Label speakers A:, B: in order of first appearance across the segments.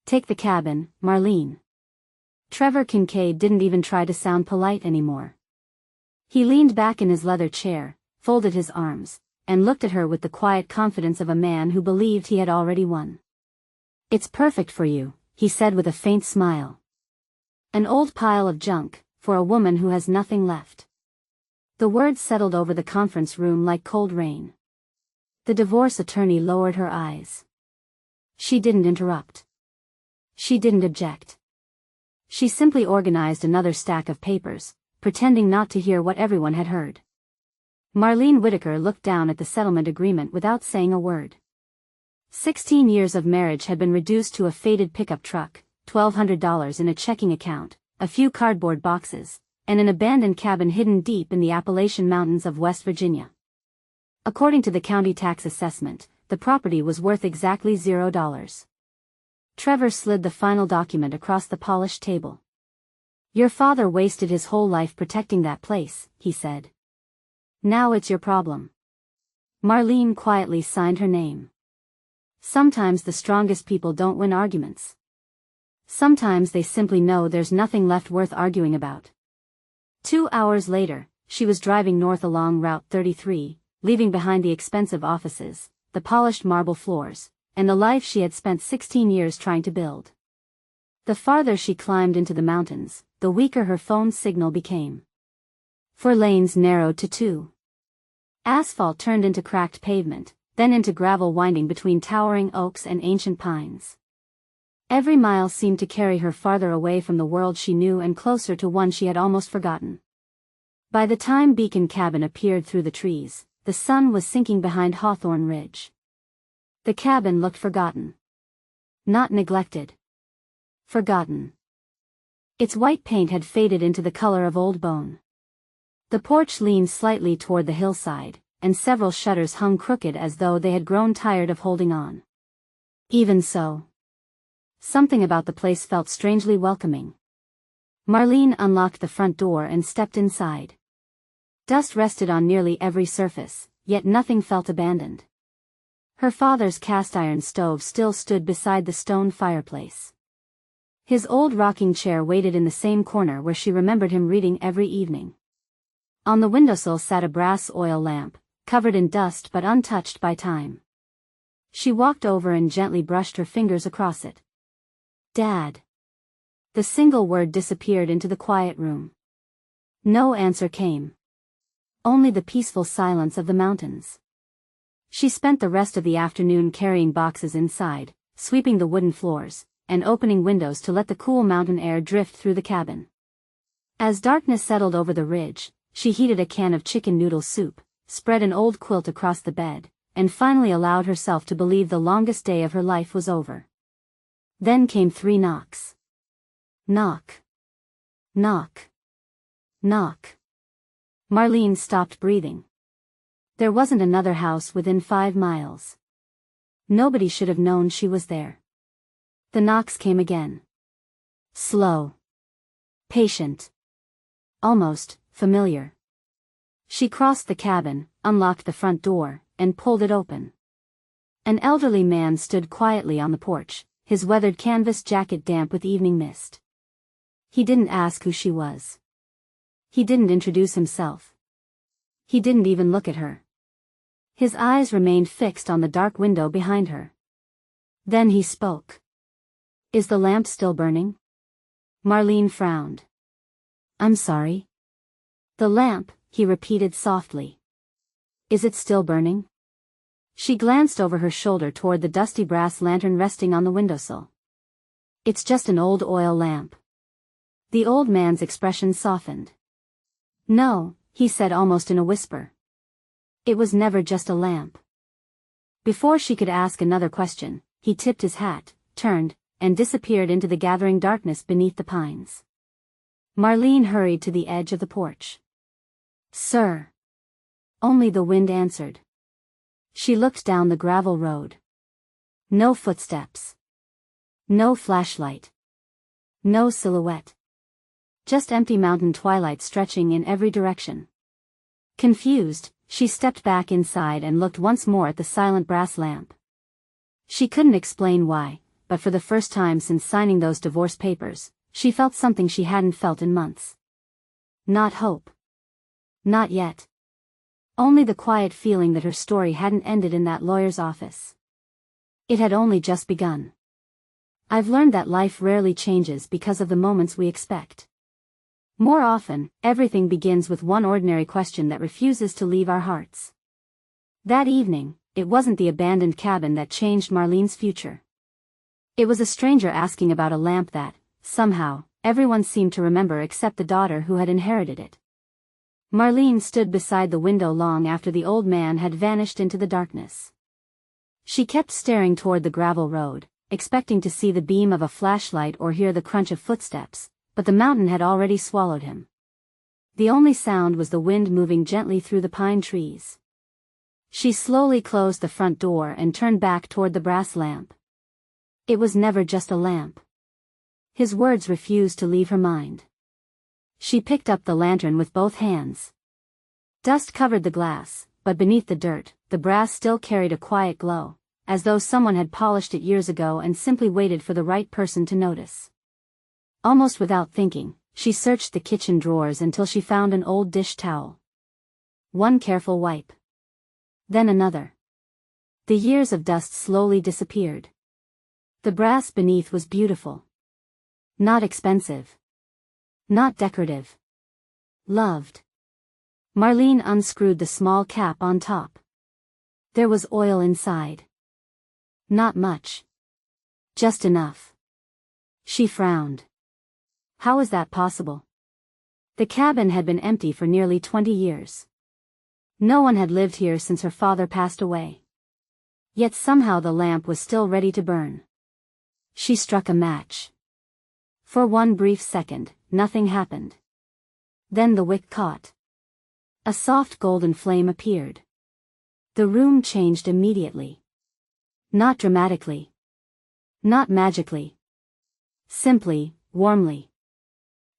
A: Take the cabin, Marlene. Trevor Kincaid didn't even try to sound polite anymore. He leaned back in his leather chair, folded his arms, and looked at her with the quiet confidence of a man who believed he had already won. It's perfect for you, he said with a faint smile. An old pile of junk, for a woman who has nothing left. The words settled over the conference room like cold rain. The divorce attorney lowered her eyes. She didn't interrupt. She didn't object. She simply organized another stack of papers, pretending not to hear what everyone had heard. Marlene Whitaker looked down at the settlement agreement without saying a word. 16 years of marriage had been reduced to a faded pickup truck, $1,200 in a checking account, a few cardboard boxes, and an abandoned cabin hidden deep in the Appalachian Mountains of West Virginia. According to the county tax assessment, the property was worth exactly $0. Trevor slid the final document across the polished table. Your father wasted his whole life protecting that place, he said. Now it's your problem. Marlene quietly signed her name. Sometimes the strongest people don't win arguments. Sometimes they simply know there's nothing left worth arguing about. 2 hours later, she was driving north along Route 33, leaving behind the expensive offices, the polished marble floors, and the life she had spent 16 years trying to build. The farther she climbed into the mountains, the weaker her phone signal became. 4 lanes narrowed to 2. Asphalt turned into cracked pavement, then into gravel winding between towering oaks and ancient pines. Every mile seemed to carry her farther away from the world she knew and closer to one she had almost forgotten. By the time Beacon Cabin appeared through the trees, the sun was sinking behind Hawthorne Ridge. The cabin looked forgotten. Not neglected. Forgotten. Its white paint had faded into the color of old bone. The porch leaned slightly toward the hillside, and several shutters hung crooked as though they had grown tired of holding on. Even so, something about the place felt strangely welcoming. Marlene unlocked the front door and stepped inside. Dust rested on nearly every surface, yet nothing felt abandoned. Her father's cast-iron stove still stood beside the stone fireplace. His old rocking chair waited in the same corner where she remembered him reading every evening. On the windowsill sat a brass oil lamp, covered in dust but untouched by time. She walked over and gently brushed her fingers across it. Dad. The single word disappeared into the quiet room. No answer came. Only the peaceful silence of the mountains. She spent the rest of the afternoon carrying boxes inside, sweeping the wooden floors, and opening windows to let the cool mountain air drift through the cabin. As darkness settled over the ridge, she heated a can of chicken noodle soup, spread an old quilt across the bed, and finally allowed herself to believe the longest day of her life was over. Then came 3 knocks. Knock. Knock. Knock. Marlene stopped breathing. There wasn't another house within 5 miles. Nobody should have known she was there. The knocks came again. Slow. Patient. Almost familiar. She crossed the cabin, unlocked the front door, and pulled it open. An elderly man stood quietly on the porch, his weathered canvas jacket damp with evening mist. He didn't ask who she was. He didn't introduce himself. He didn't even look at her. His eyes remained fixed on the dark window behind her. Then he spoke. Is the lamp still burning? Marlene frowned. I'm sorry. The lamp, he repeated softly. Is it still burning? She glanced over her shoulder toward the dusty brass lantern resting on the windowsill. It's just an old oil lamp. The old man's expression softened. No, he said almost in a whisper. It was never just a lamp. Before she could ask another question, he tipped his hat, turned, and disappeared into the gathering darkness beneath the pines. Marlene hurried to the edge of the porch. Sir. Only the wind answered. She looked down the gravel road. No footsteps. No flashlight. No silhouette. Just empty mountain twilight stretching in every direction. Confused, she stepped back inside and looked once more at the silent brass lamp. She couldn't explain why, but for the first time since signing those divorce papers, she felt something she hadn't felt in months. Not hope. Not yet. Only the quiet feeling that her story hadn't ended in that lawyer's office. It had only just begun. I've learned that life rarely changes because of the moments we expect. More often, everything begins with one ordinary question that refuses to leave our hearts. That evening, it wasn't the abandoned cabin that changed Marlene's future. It was a stranger asking about a lamp that, somehow, everyone seemed to remember except the daughter who had inherited it. Marlene stood beside the window long after the old man had vanished into the darkness. She kept staring toward the gravel road, expecting to see the beam of a flashlight or hear the crunch of footsteps, but the mountain had already swallowed him. The only sound was the wind moving gently through the pine trees. She slowly closed the front door and turned back toward the brass lamp. It was never just a lamp. His words refused to leave her mind. She picked up the lantern with both hands. Dust covered the glass, but beneath the dirt, the brass still carried a quiet glow, as though someone had polished it years ago and simply waited for the right person to notice. Almost without thinking, she searched the kitchen drawers until she found an old dish towel. One careful wipe. Then another. The years of dust slowly disappeared. The brass beneath was beautiful. Not expensive. Not decorative. Loved. Marlene unscrewed the small cap on top. There was oil inside. Not much. Just enough. She frowned. How was that possible? The cabin had been empty for nearly 20 years. No one had lived here since her father passed away. Yet somehow the lamp was still ready to burn. She struck a match. For one brief second, nothing happened. Then the wick caught. A soft golden flame appeared. The room changed immediately. Not dramatically. Not magically. Simply, warmly.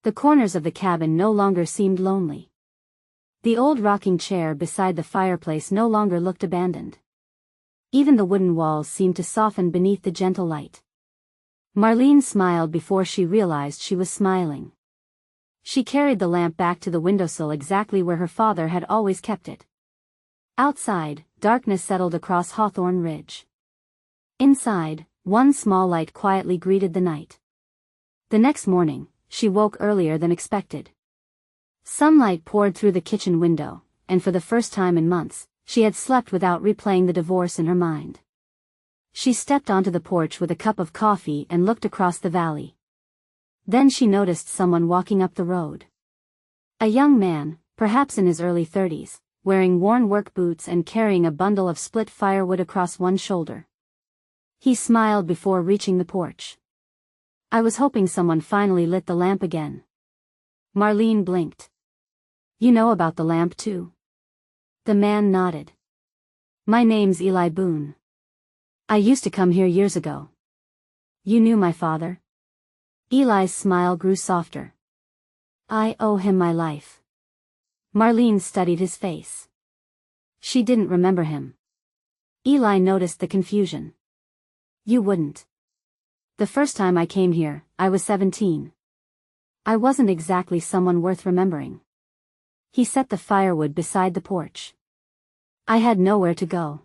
A: The corners of the cabin no longer seemed lonely. The old rocking chair beside the fireplace no longer looked abandoned. Even the wooden walls seemed to soften beneath the gentle light. Marlene smiled before she realized she was smiling. She carried the lamp back to the windowsill exactly where her father had always kept it. Outside, darkness settled across Hawthorne Ridge. Inside, one small light quietly greeted the night. The next morning, she woke earlier than expected. Sunlight poured through the kitchen window, and for the first time in months, she had slept without replaying the divorce in her mind. She stepped onto the porch with a cup of coffee and looked across the valley. Then she noticed someone walking up the road. A young man, perhaps in his early 30s, wearing worn work boots and carrying a bundle of split firewood across one shoulder. He smiled before reaching the porch. I was hoping someone finally lit the lamp again. Marlene blinked. You know about the lamp too? The man nodded. My name's Eli Boone. I used to come here years ago. You knew my father? Eli's smile grew softer. I owe him my life. Marlene studied his face. She didn't remember him. Eli noticed the confusion. You wouldn't. The first time I came here, I was 17. I wasn't exactly someone worth remembering. He set the firewood beside the porch. I had nowhere to go.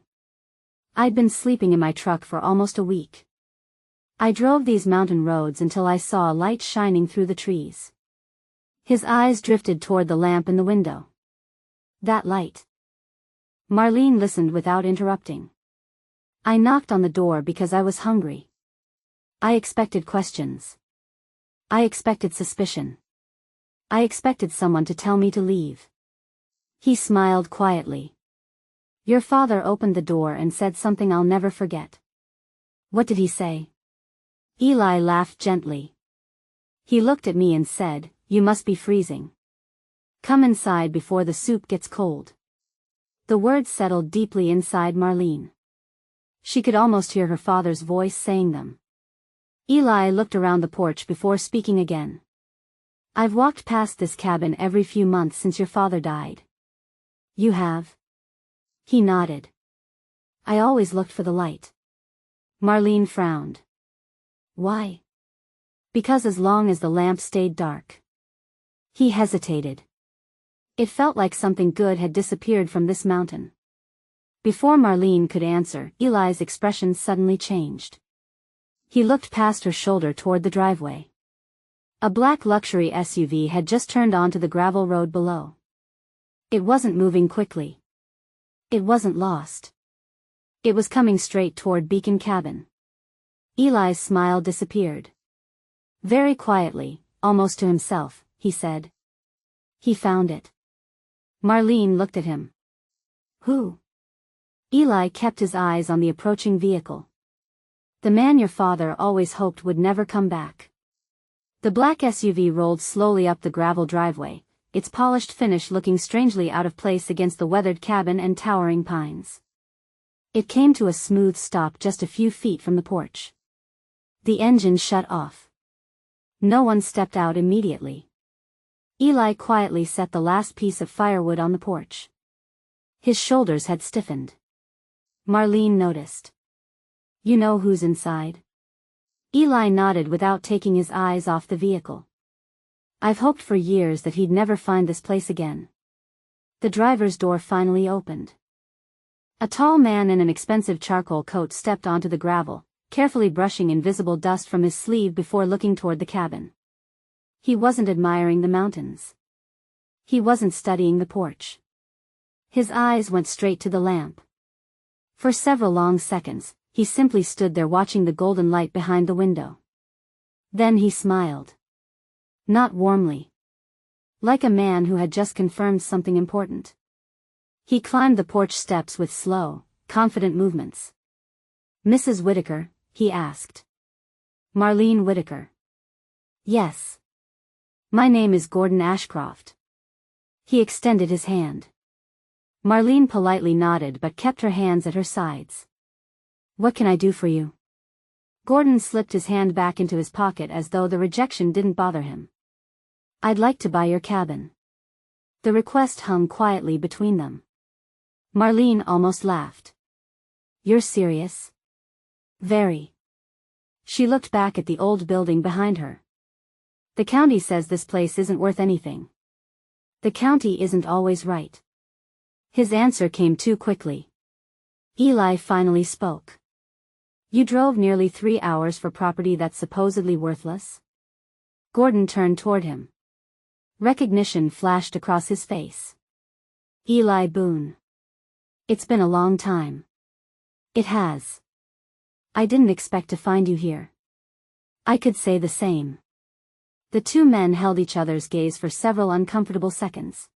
A: I'd been sleeping in my truck for almost a week. I drove these mountain roads until I saw a light shining through the trees. His eyes drifted toward the lamp in the window. That light. Marlene listened without interrupting. I knocked on the door because I was hungry. I expected questions. I expected suspicion. I expected someone to tell me to leave. He smiled quietly. Your father opened the door and said something I'll never forget. What did he say? Eli laughed gently. He looked at me and said, You must be freezing. Come inside before the soup gets cold. The words settled deeply inside Marlene. She could almost hear her father's voice saying them. Eli looked around the porch before speaking again. I've walked past this cabin every few months since your father died. You have? He nodded. I always looked for the light. Marlene frowned. Why? Because as long as the lamp stayed dark. He hesitated. It felt like something good had disappeared from this mountain. Before Marlene could answer, Eli's expression suddenly changed. He looked past her shoulder toward the driveway. A black luxury SUV had just turned onto the gravel road below. It wasn't moving quickly. It wasn't lost. It was coming straight toward Beacon Cabin. Eli's smile disappeared. Very quietly, almost to himself, he said. He found it. Marlene looked at him. Who? Eli kept his eyes on the approaching vehicle. The man your father always hoped would never come back. The black SUV rolled slowly up the gravel driveway, its polished finish looking strangely out of place against the weathered cabin and towering pines. It came to a smooth stop just a few feet from the porch. The engine shut off. No one stepped out immediately. Eli quietly set the last piece of firewood on the porch. His shoulders had stiffened. Marlene noticed. You know who's inside? Eli nodded without taking his eyes off the vehicle. I've hoped for years that he'd never find this place again. The driver's door finally opened. A tall man in an expensive charcoal coat stepped onto the gravel, carefully brushing invisible dust from his sleeve before looking toward the cabin. He wasn't admiring the mountains. He wasn't studying the porch. His eyes went straight to the lamp. For several long seconds, he simply stood there watching the golden light behind the window. Then he smiled. Not warmly. Like a man who had just confirmed something important. He climbed the porch steps with slow, confident movements. Mrs. Whitaker, he asked. Marlene Whitaker. Yes. My name is Gordon Ashcroft. He extended his hand. Marlene politely nodded but kept her hands at her sides. What can I do for you? Gordon slipped his hand back into his pocket as though the rejection didn't bother him. I'd like to buy your cabin. The request hung quietly between them. Marlene almost laughed. You're serious? Very. She looked back at the old building behind her. The county says this place isn't worth anything. The county isn't always right. His answer came too quickly. Eli finally spoke. You drove nearly 3 hours for property that's supposedly worthless? Gordon turned toward him. Recognition flashed across his face. Eli Boone. It's been a long time. It has. I didn't expect to find you here. I could say the same. The two men held each other's gaze for several uncomfortable seconds.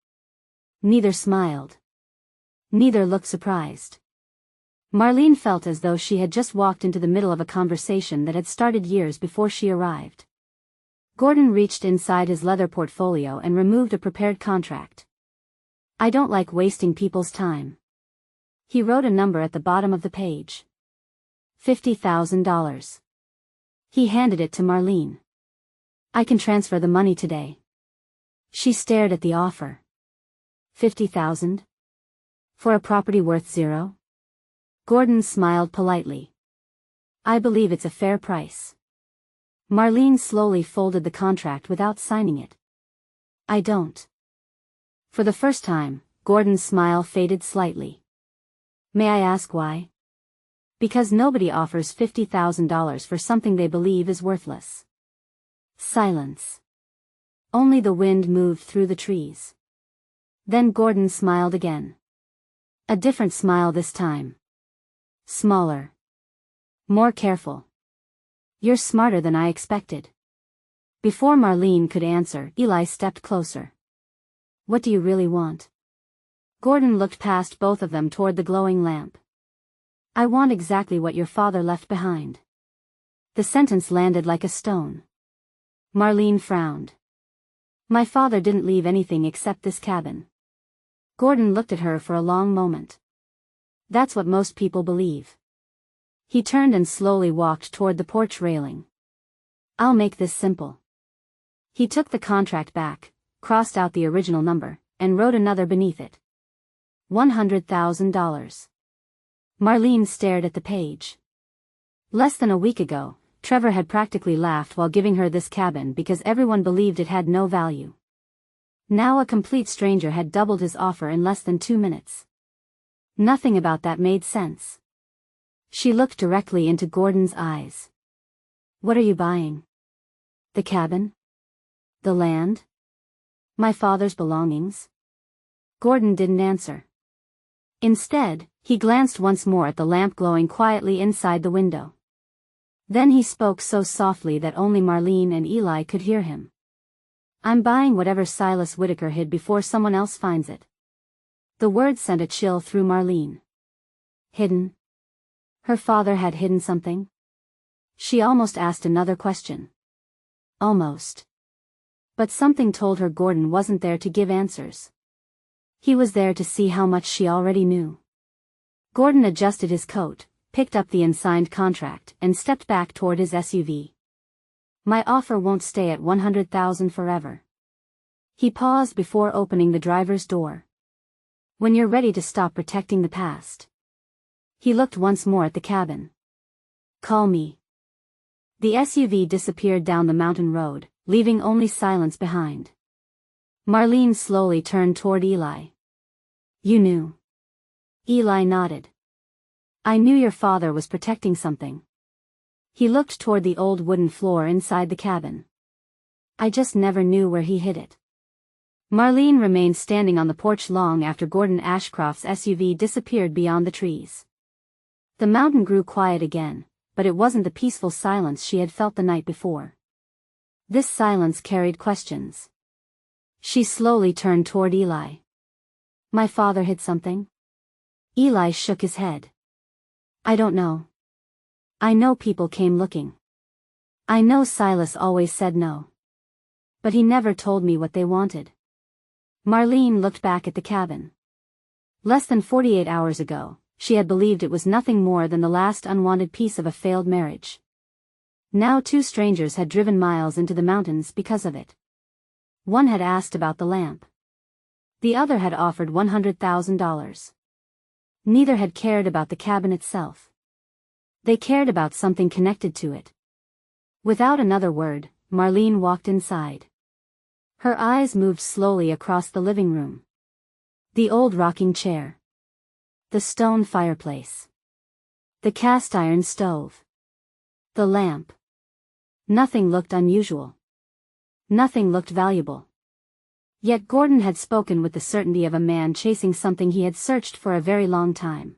A: Neither smiled. Neither looked surprised. Marlene felt as though she had just walked into the middle of a conversation that had started years before she arrived. Gordon reached inside his leather portfolio and removed a prepared contract. I don't like wasting people's time. He wrote a number at the bottom of the page. $50,000. He handed it to Marlene. I can transfer the money today. She stared at the offer. $50,000? For a property worth zero? Gordon smiled politely. I believe it's a fair price. Marlene slowly folded the contract without signing it. I don't. For the first time, Gordon's smile faded slightly. May I ask why? Because nobody offers $50,000 for something they believe is worthless. Silence. Only the wind moved through the trees. Then Gordon smiled again. A different smile this time. Smaller. More careful. You're smarter than I expected. Before Marlene could answer, Eli stepped closer. What do you really want? Gordon looked past both of them toward the glowing lamp. I want exactly what your father left behind. The sentence landed like a stone. Marlene frowned. My father didn't leave anything except this cabin. Gordon looked at her for a long moment. That's what most people believe. He turned and slowly walked toward the porch railing. I'll make this simple. He took the contract back, crossed out the original number, and wrote another beneath it. $100,000. Marlene stared at the page. Less than a week ago, Trevor had practically laughed while giving her this cabin because everyone believed it had no value. Now a complete stranger had doubled his offer in less than 2 minutes. Nothing about that made sense. She looked directly into Gordon's eyes. What are you buying? The cabin? The land? My father's belongings? Gordon didn't answer. Instead, he glanced once more at the lamp glowing quietly inside the window. Then he spoke so softly that only Marlene and Eli could hear him. I'm buying whatever Silas Whitaker hid before someone else finds it. The words sent a chill through Marlene. Hidden? Her father had hidden something? She almost asked another question. Almost. But something told her Gordon wasn't there to give answers. He was there to see how much she already knew. Gordon adjusted his coat, picked up the unsigned contract, and stepped back toward his SUV. My offer won't stay at $100,000 forever. He paused before opening the driver's door. When you're ready to stop protecting the past. He looked once more at the cabin. Call me. The SUV disappeared down the mountain road, leaving only silence behind. Marlene slowly turned toward Eli. You knew. Eli nodded. I knew your father was protecting something. He looked toward the old wooden floor inside the cabin. I just never knew where he hid it. Marlene remained standing on the porch long after Gordon Ashcroft's SUV disappeared beyond the trees. The mountain grew quiet again, but it wasn't the peaceful silence she had felt the night before. This silence carried questions. She slowly turned toward Eli. My father hid something? Eli shook his head. I don't know. I know people came looking. I know Silas always said no. But he never told me what they wanted. Marlene looked back at the cabin. Less than 48 hours ago, she had believed it was nothing more than the last unwanted piece of a failed marriage. Now 2 strangers had driven miles into the mountains because of it. One had asked about the lamp. The other had offered $100,000. Neither had cared about the cabin itself. They cared about something connected to it. Without another word, Marlene walked inside. Her eyes moved slowly across the living room. The old rocking chair. The stone fireplace. The cast iron stove. The lamp. Nothing looked unusual. Nothing looked valuable. Yet Gordon had spoken with the certainty of a man chasing something he had searched for a very long time.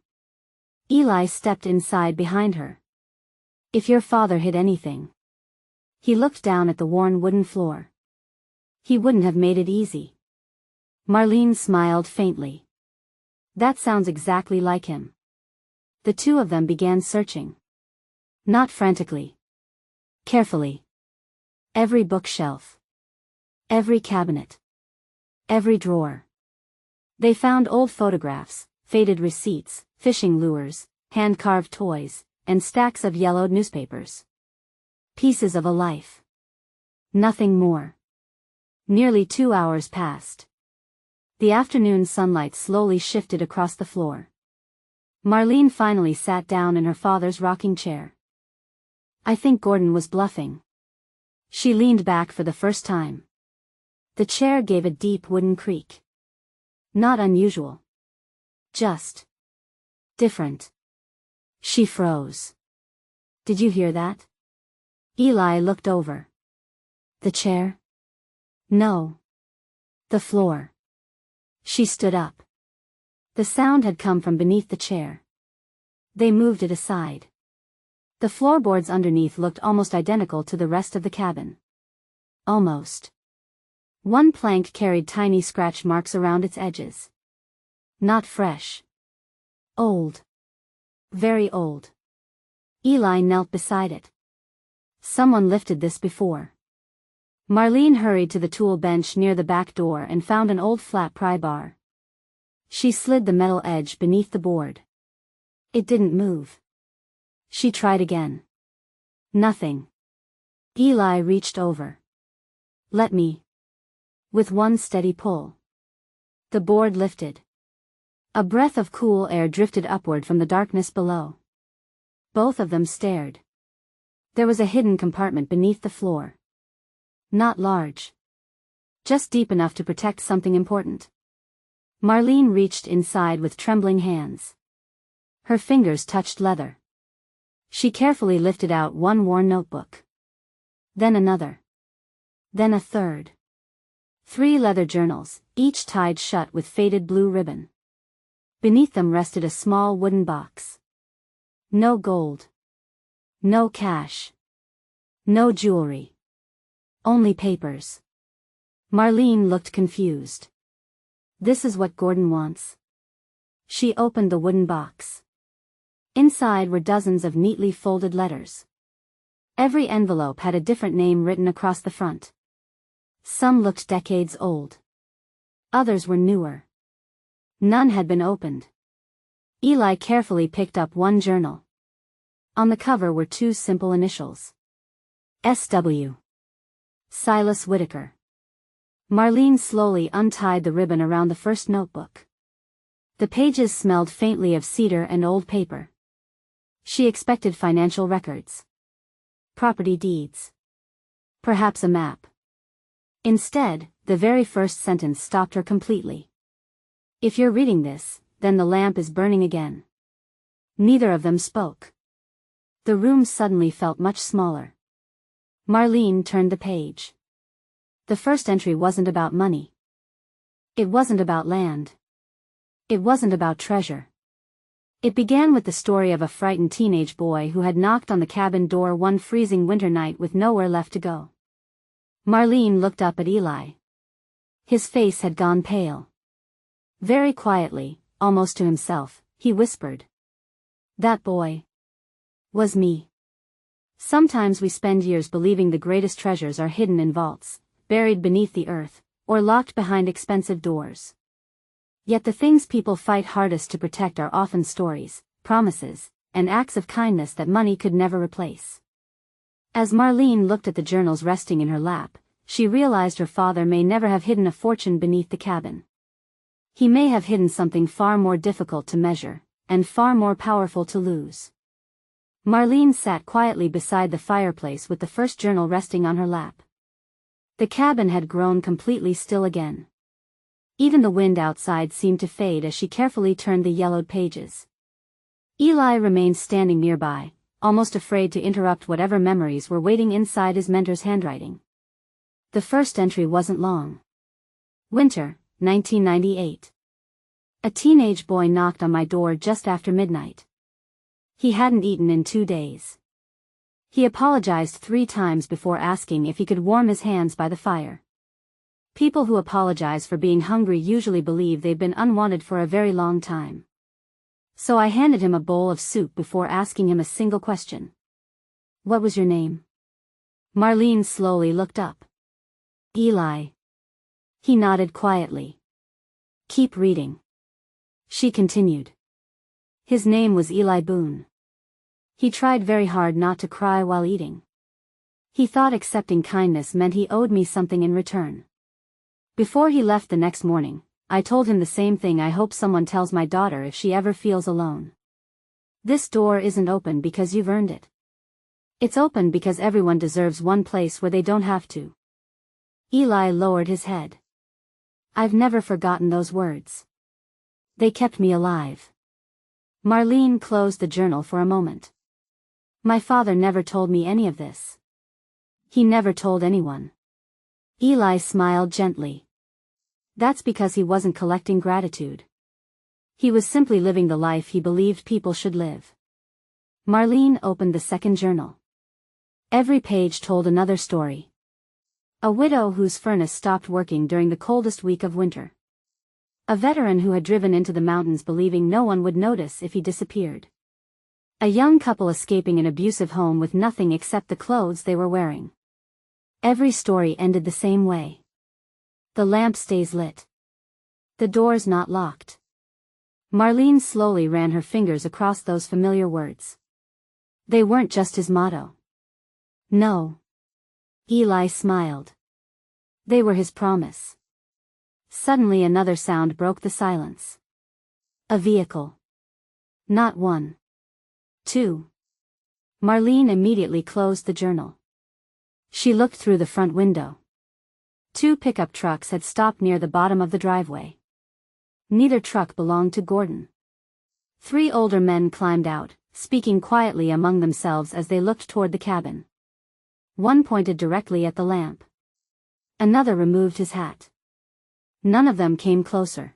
A: Eli stepped inside behind her. If your father hid anything. He looked down at the worn wooden floor. He wouldn't have made it easy. Marlene smiled faintly. That sounds exactly like him. The two of them began searching. Not frantically. Carefully. Every bookshelf. Every cabinet. Every drawer. They found old photographs, faded receipts, fishing lures, hand-carved toys, and stacks of yellowed newspapers. Pieces of a life. Nothing more. Nearly 2 hours passed. The afternoon sunlight slowly shifted across the floor. Marlene finally sat down in her father's rocking chair. I think Gordon was bluffing. She leaned back for the first time. The chair gave a deep wooden creak. Not unusual. Just different. She froze. Did you hear that? Eli looked over. The chair? No. The floor. She stood up. The sound had come from beneath the chair. They moved it aside. The floorboards underneath looked almost identical to the rest of the cabin. Almost. One plank carried tiny scratch marks around its edges. Not fresh. Old. Very old. Eli knelt beside it. Someone lifted this before. Marlene hurried to the tool bench near the back door and found an old flat pry bar. She slid the metal edge beneath the board. It didn't move. She tried again. Nothing. Eli reached over. Let me. With one steady pull. The board lifted. A breath of cool air drifted upward from the darkness below. Both of them stared. There was a hidden compartment beneath the floor. Not large. Just deep enough to protect something important. Marlene reached inside with trembling hands. Her fingers touched leather. She carefully lifted out one worn notebook. Then another. Then a third. 3 leather journals, each tied shut with faded blue ribbon. Beneath them rested a small wooden box. No gold. No cash. No jewelry. Only papers. Marlene looked confused. This is what Gordon wants. She opened the wooden box. Inside were dozens of neatly folded letters. Every envelope had a different name written across the front. Some looked decades old. Others were newer. None had been opened. Eli carefully picked up one journal. On the cover were 2 simple initials. S.W. Silas Whitaker. Marlene slowly untied the ribbon around the first notebook. The pages smelled faintly of cedar and old paper. She expected financial records. Property deeds. Perhaps a map. Instead, the very first sentence stopped her completely. If you're reading this, then the lamp is burning again. Neither of them spoke. The room suddenly felt much smaller. Marlene turned the page. The first entry wasn't about money. It wasn't about land. It wasn't about treasure. It began with the story of a frightened teenage boy who had knocked on the cabin door one freezing winter night with nowhere left to go. Marlene looked up at Eli. His face had gone pale. Very quietly, almost to himself, he whispered. That boy was me. Sometimes we spend years believing the greatest treasures are hidden in vaults, buried beneath the earth, or locked behind expensive doors. Yet the things people fight hardest to protect are often stories, promises, and acts of kindness that money could never replace. As Marlene looked at the journals resting in her lap, she realized her father may never have hidden a fortune beneath the cabin. He may have hidden something far more difficult to measure, and far more powerful to lose. Marlene sat quietly beside the fireplace with the first journal resting on her lap. The cabin had grown completely still again. Even the wind outside seemed to fade as she carefully turned the yellowed pages. Eli remained standing nearby, almost afraid to interrupt whatever memories were waiting inside his mentor's handwriting. The first entry wasn't long. Winter, 1998. A teenage boy knocked on my door just after midnight. He hadn't eaten in 2 days. He apologized 3 times before asking if he could warm his hands by the fire. People who apologize for being hungry usually believe they've been unwanted for a very long time. So I handed him a bowl of soup before asking him a single question. What was your name? Marlene slowly looked up. Eli. He nodded quietly. Keep reading. She continued. His name was Eli Boone. He tried very hard not to cry while eating. He thought accepting kindness meant he owed me something in return. Before he left the next morning, I told him the same thing I hope someone tells my daughter if she ever feels alone. This door isn't open because you've earned it. It's open because everyone deserves one place where they don't have to. Eli lowered his head. I've never forgotten those words. They kept me alive. Marlene closed the journal for a moment. My father never told me any of this. He never told anyone. Eli smiled gently. That's because he wasn't collecting gratitude. He was simply living the life he believed people should live. Marlene opened the second journal. Every page told another story. A widow whose furnace stopped working during the coldest week of winter. A veteran who had driven into the mountains believing no one would notice if he disappeared. A young couple escaping an abusive home with nothing except the clothes they were wearing. Every story ended the same way. The lamp stays lit. The door's not locked. Marlene slowly ran her fingers across those familiar words. They weren't just his motto. No. Eli smiled. They were his promise. Suddenly another sound broke the silence. A vehicle. Not 1. 2. Marlene immediately closed the journal. She looked through the front window. 2 pickup trucks had stopped near the bottom of the driveway. Neither truck belonged to Gordon. 3 older men climbed out, speaking quietly among themselves as they looked toward the cabin. One pointed directly at the lamp. Another removed his hat. None of them came closer.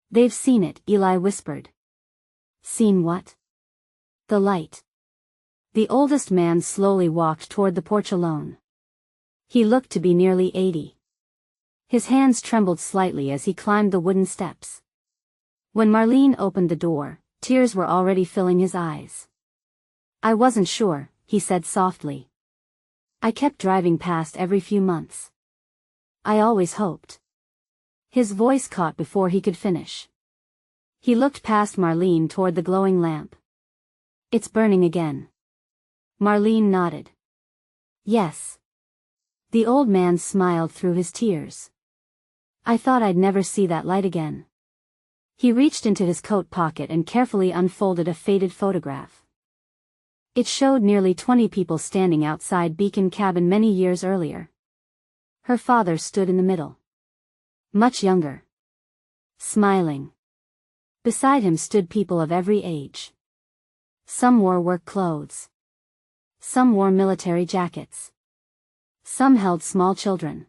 A: "They've seen it," Eli whispered. "Seen what?" "The light." The oldest man slowly walked toward the porch alone. He looked to be nearly 80. His hands trembled slightly as he climbed the wooden steps. When Marlene opened the door, tears were already filling his eyes. "I wasn't sure," he said softly. "I kept driving past every few months. I always hoped." His voice caught before he could finish. He looked past Marlene toward the glowing lamp. "It's burning again." Marlene nodded. "Yes." The old man smiled through his tears. "I thought I'd never see that light again." He reached into his coat pocket and carefully unfolded a faded photograph. It showed nearly 20 people standing outside Beacon Cabin many years earlier. Her father stood in the middle. Much younger. Smiling. Beside him stood people of every age. Some wore work clothes. Some wore military jackets. Some held small children.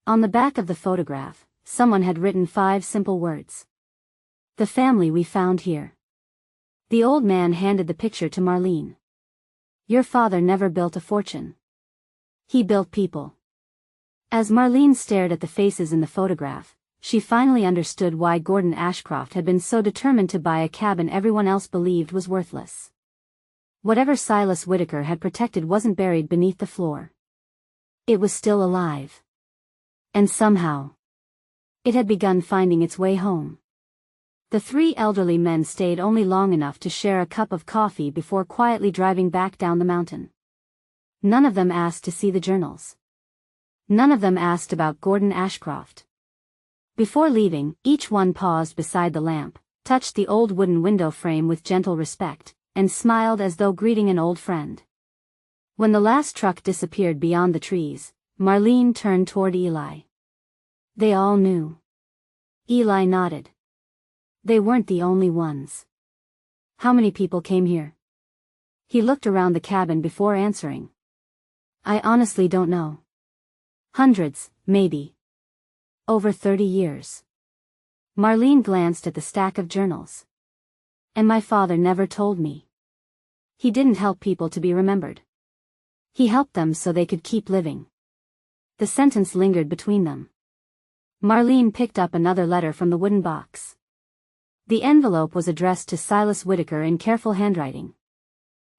A: On the back of the photograph, someone had written 5 simple words. "The family we found here." The old man handed the picture to Marlene. "Your father never built a fortune. He built people." As Marlene stared at the faces in the photograph, she finally understood why Gordon Ashcroft had been so determined to buy a cabin everyone else believed was worthless. Whatever Silas Whitaker had protected wasn't buried beneath the floor. It was still alive. And somehow, it had begun finding its way home. The 3 elderly men stayed only long enough to share a cup of coffee before quietly driving back down the mountain. None of them asked to see the journals. None of them asked about Gordon Ashcroft. Before leaving, each one paused beside the lamp, touched the old wooden window frame with gentle respect, and smiled as though greeting an old friend. When the last truck disappeared beyond the trees, Marlene turned toward Eli. "They all knew." Eli nodded. "They weren't the only ones." "How many people came here?" He looked around the cabin before answering. "I honestly don't know. Hundreds, maybe. Over 30 years. Marlene glanced at the stack of journals. "And my father never told me. He didn't help people to be remembered. He helped them so they could keep living." The sentence lingered between them. Marlene picked up another letter from the wooden box. The envelope was addressed to Silas Whitaker in careful handwriting.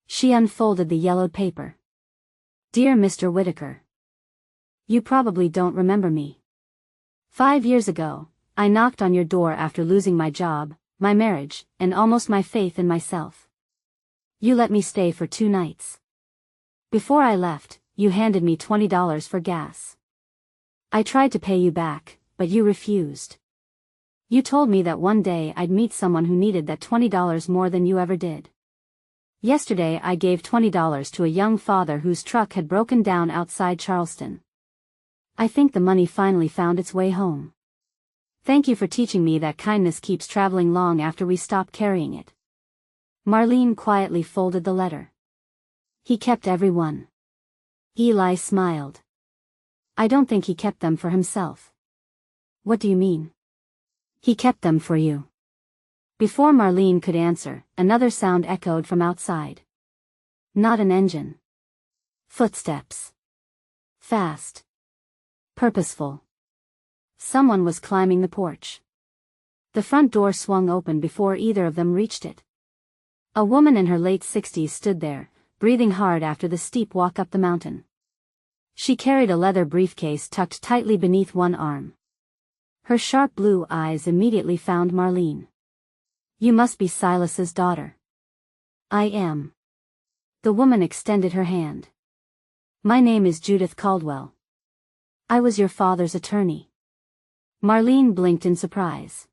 A: She unfolded the yellowed paper. "Dear Mr. Whitaker. You probably don't remember me. 5 years ago, I knocked on your door after losing my job, my marriage, and almost my faith in myself. You let me stay for 2 nights. Before I left, you handed me $20 for gas. I tried to pay you back, but you refused. You told me that one day I'd meet someone who needed that $20 more than you ever did. Yesterday I gave $20 to a young father whose truck had broken down outside Charleston. I think the money finally found its way home. Thank you for teaching me that kindness keeps traveling long after we stop carrying it." Marlene quietly folded the letter. "He kept every one." Eli smiled. "I don't think he kept them for himself." "What do you mean?" "He kept them for you." Before Marlene could answer, another sound echoed from outside. Not an engine. Footsteps. Fast. Purposeful. Someone was climbing the porch. The front door swung open before either of them reached it. A woman in her late 60s stood there, breathing hard after the steep walk up the mountain. She carried a leather briefcase tucked tightly beneath one arm. Her sharp blue eyes immediately found Marlene. "You must be Silas's daughter." "I am." The woman extended her hand. "My name is Judith Caldwell. I was your father's attorney." Marlene blinked in surprise.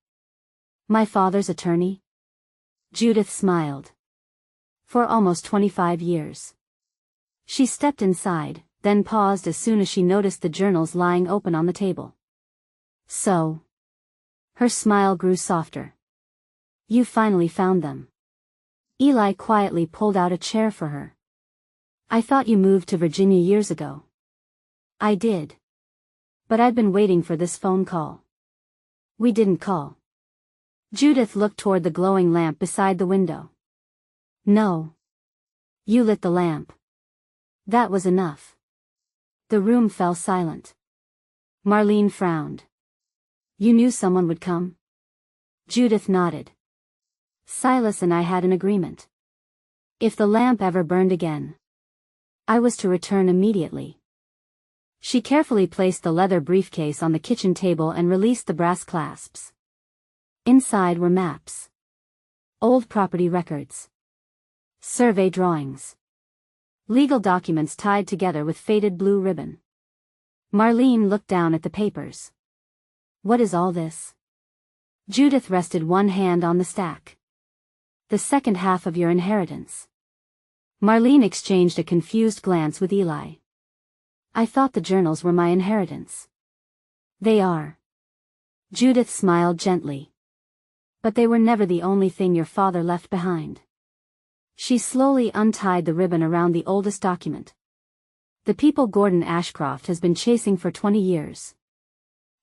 A: "My father's attorney?" Judith smiled. For almost 25 years. She stepped inside, then paused as soon as she noticed the journals lying open on the table. So. Her smile grew softer. You finally found them. Eli quietly pulled out a chair for her. I thought you moved to Virginia years ago. I did. But I've been waiting for this phone call. We didn't call. Judith looked toward the glowing lamp beside the window. No. You lit the lamp. That was enough. The room fell silent. Marlene frowned. You knew someone would come? Judith nodded. Silas and I had an agreement. If the lamp ever burned again, I was to return immediately. She carefully placed the leather briefcase on the kitchen table and released the brass clasps. Inside were maps. Old property records. Survey drawings. Legal documents tied together with faded blue ribbon. Marlene looked down at the papers. What is all this? Judith rested one hand on the stack. The second half of your inheritance. Marlene exchanged a confused glance with Eli. I thought the journals were my inheritance. They are. Judith smiled gently. But they were never the only thing your father left behind. She slowly untied the ribbon around the oldest document. The people Gordon Ashcroft has been chasing for 20 years.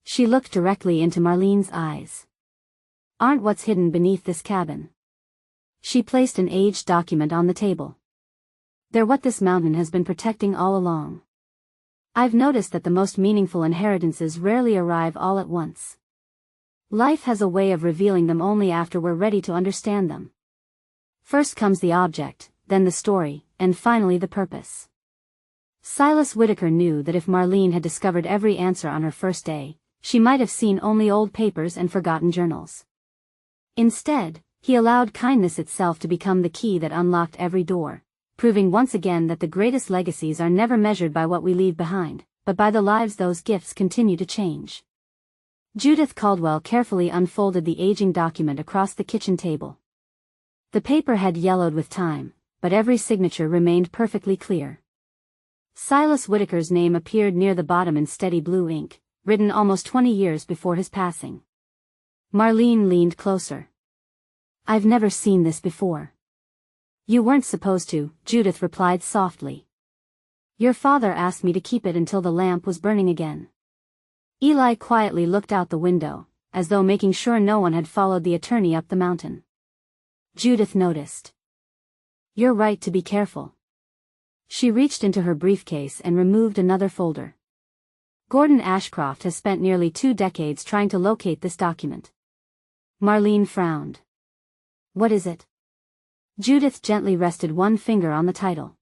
A: She looked directly into Marlene's eyes. Aren't what's hidden beneath this cabin. She placed an aged document on the table. They're what this mountain has been protecting all along. I've noticed that the most meaningful inheritances rarely arrive all at once. Life has a way of revealing them only after we're ready to understand them. First comes the object, then the story, and finally the purpose. Silas Whitaker knew that if Marlene had discovered every answer on her first day, she might have seen only old papers and forgotten journals. Instead, he allowed kindness itself to become the key that unlocked every door, proving once again that the greatest legacies are never measured by what we leave behind, but by the lives those gifts continue to change. Judith Caldwell carefully unfolded the aging document across the kitchen table. The paper had yellowed with time, but every signature remained perfectly clear. Silas Whitaker's name appeared near the bottom in steady blue ink, written almost 20 years before his passing. Marlene leaned closer. I've never seen this before. You weren't supposed to, Judith replied softly. Your father asked me to keep it until the lamp was burning again. Eli quietly looked out the window, as though making sure no one had followed the attorney up the mountain. Judith noticed. You're right to be careful. She reached into her briefcase and removed another folder. Gordon Ashcroft has spent nearly 2 decades trying to locate this document. Marlene frowned. What is it? Judith gently rested one finger on the title.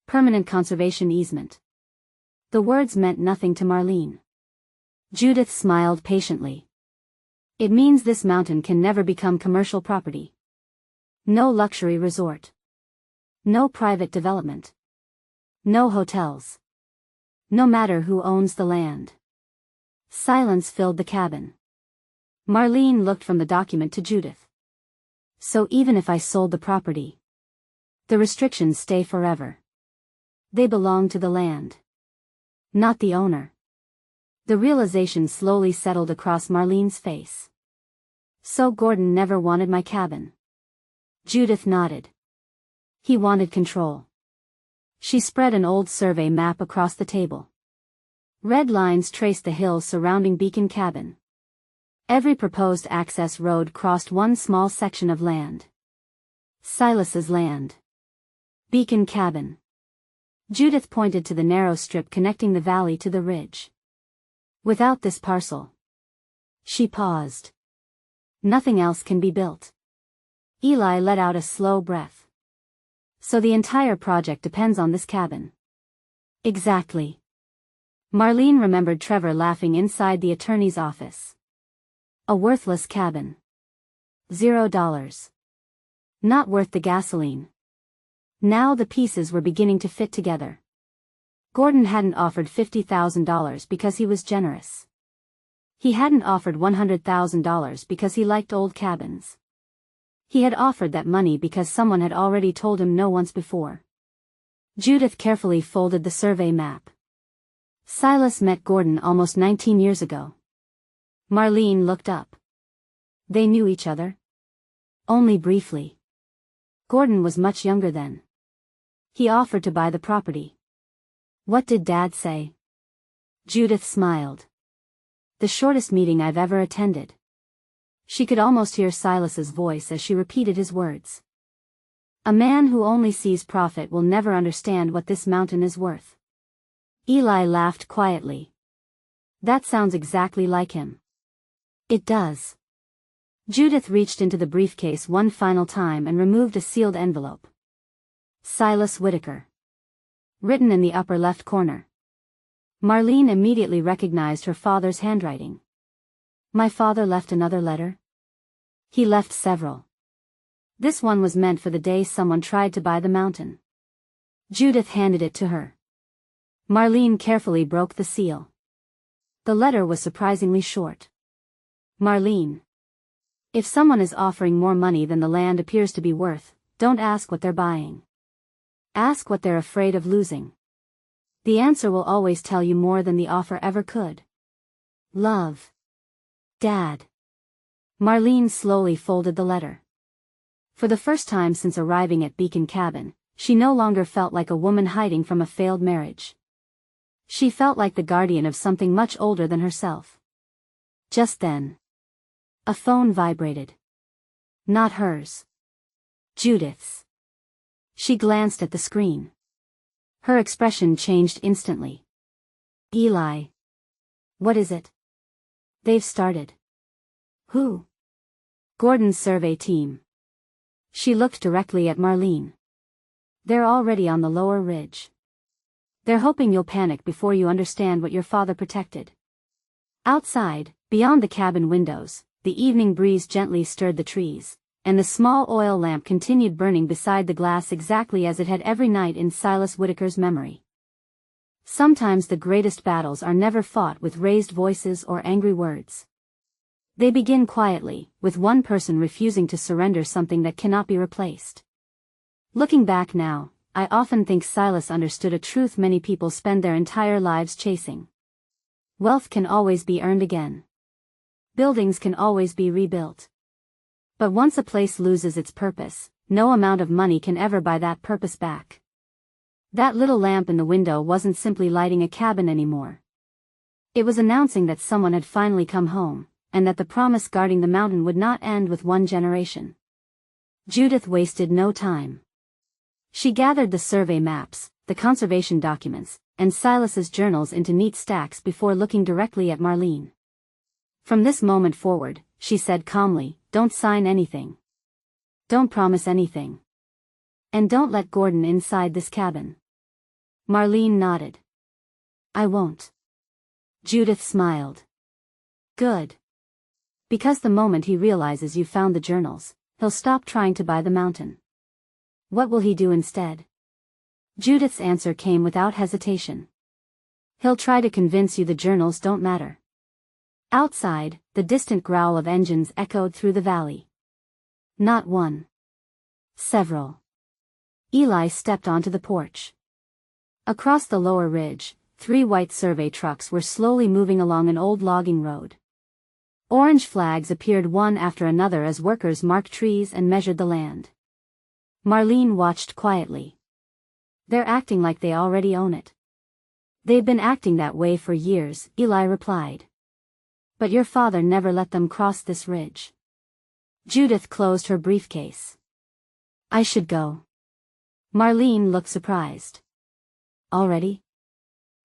A: Permanent Conservation Easement. The words meant nothing to Marlene. Judith smiled patiently. It means this mountain can never become commercial property. No luxury resort. No private development. No hotels. No matter who owns the land. Silence filled the cabin. Marlene looked from the document to Judith. So even if I sold the property, the restrictions stay forever. They belong to the land. Not the owner. The realization slowly settled across Marlene's face. So Gordon never wanted my cabin. Judith nodded. He wanted control. She spread an old survey map across the table. Red lines traced the hills surrounding Beacon Cabin. Every proposed access road crossed one small section of land. Silas's land. Beacon Cabin. Judith pointed to the narrow strip connecting the valley to the ridge. Without this parcel. She paused. Nothing else can be built. Eli let out a slow breath. So the entire project depends on this cabin. Exactly. Marlene remembered Trevor laughing inside the attorney's office. A worthless cabin. $0. Not worth the gasoline. Now the pieces were beginning to fit together. Gordon hadn't offered $50,000 because he was generous. He hadn't offered $100,000 because he liked old cabins. He had offered that money because someone had already told him no once before. Judith carefully folded the survey map. Silas met Gordon almost 19 years ago. Marlene looked up. They knew each other? Only briefly. Gordon was much younger then. He offered to buy the property. What did Dad say? Judith smiled. The shortest meeting I've ever attended. She could almost hear Silas's voice as she repeated his words. A man who only sees profit will never understand what this mountain is worth. Eli laughed quietly. That sounds exactly like him. It does. Judith reached into the briefcase one final time and removed a sealed envelope. Silas Whitaker. Written in the upper left corner. Marlene immediately recognized her father's handwriting. My father left another letter? He left several. This one was meant for the day someone tried to buy the mountain. Judith handed it to her. Marlene carefully broke the seal. The letter was surprisingly short. Marlene. If someone is offering more money than the land appears to be worth, don't ask what they're buying. Ask what they're afraid of losing. The answer will always tell you more than the offer ever could. Love. Dad. Marlene slowly folded the letter. For the first time since arriving at Beacon Cabin, she no longer felt like a woman hiding from a failed marriage. She felt like the guardian of something much older than herself. Just then, a phone vibrated. Not hers. Judith's. She glanced at the screen. Her expression changed instantly. Eli. What is it? They've started. Who? Gordon's survey team. She looked directly at Marlene. They're already on the lower ridge. They're hoping you'll panic before you understand what your father protected. Outside, beyond the cabin windows, the evening breeze gently stirred the trees, and the small oil lamp continued burning beside the glass exactly as it had every night in Silas Whitaker's memory. Sometimes the greatest battles are never fought with raised voices or angry words. They begin quietly, with one person refusing to surrender something that cannot be replaced. Looking back now, I often think Silas understood a truth many people spend their entire lives chasing. Wealth can always be earned again. Buildings can always be rebuilt. But once a place loses its purpose, no amount of money can ever buy that purpose back. That little lamp in the window wasn't simply lighting a cabin anymore. It was announcing that someone had finally come home, and that the promise guarding the mountain would not end with one generation. Judith wasted no time. She gathered the survey maps, the conservation documents, and Silas's journals into neat stacks before looking directly at Marlene. From this moment forward, she said calmly, don't sign anything. Don't promise anything. And don't let Gordon inside this cabin. Marlene nodded. I won't. Judith smiled. Good. Because the moment he realizes you found the journals, he'll stop trying to buy the mountain. What will he do instead? Judith's answer came without hesitation. He'll try to convince you the journals don't matter. Outside, the distant growl of engines echoed through the valley. Not one. Several. Eli stepped onto the porch. Across the lower ridge, 3 white survey trucks were slowly moving along an old logging road. Orange flags appeared one after another as workers marked trees and measured the land. Marlene watched quietly. They're acting like they already own it. They've been acting that way for years, Eli replied. But your father never let them cross this ridge. Judith closed her briefcase. I should go. Marlene looked surprised. Already?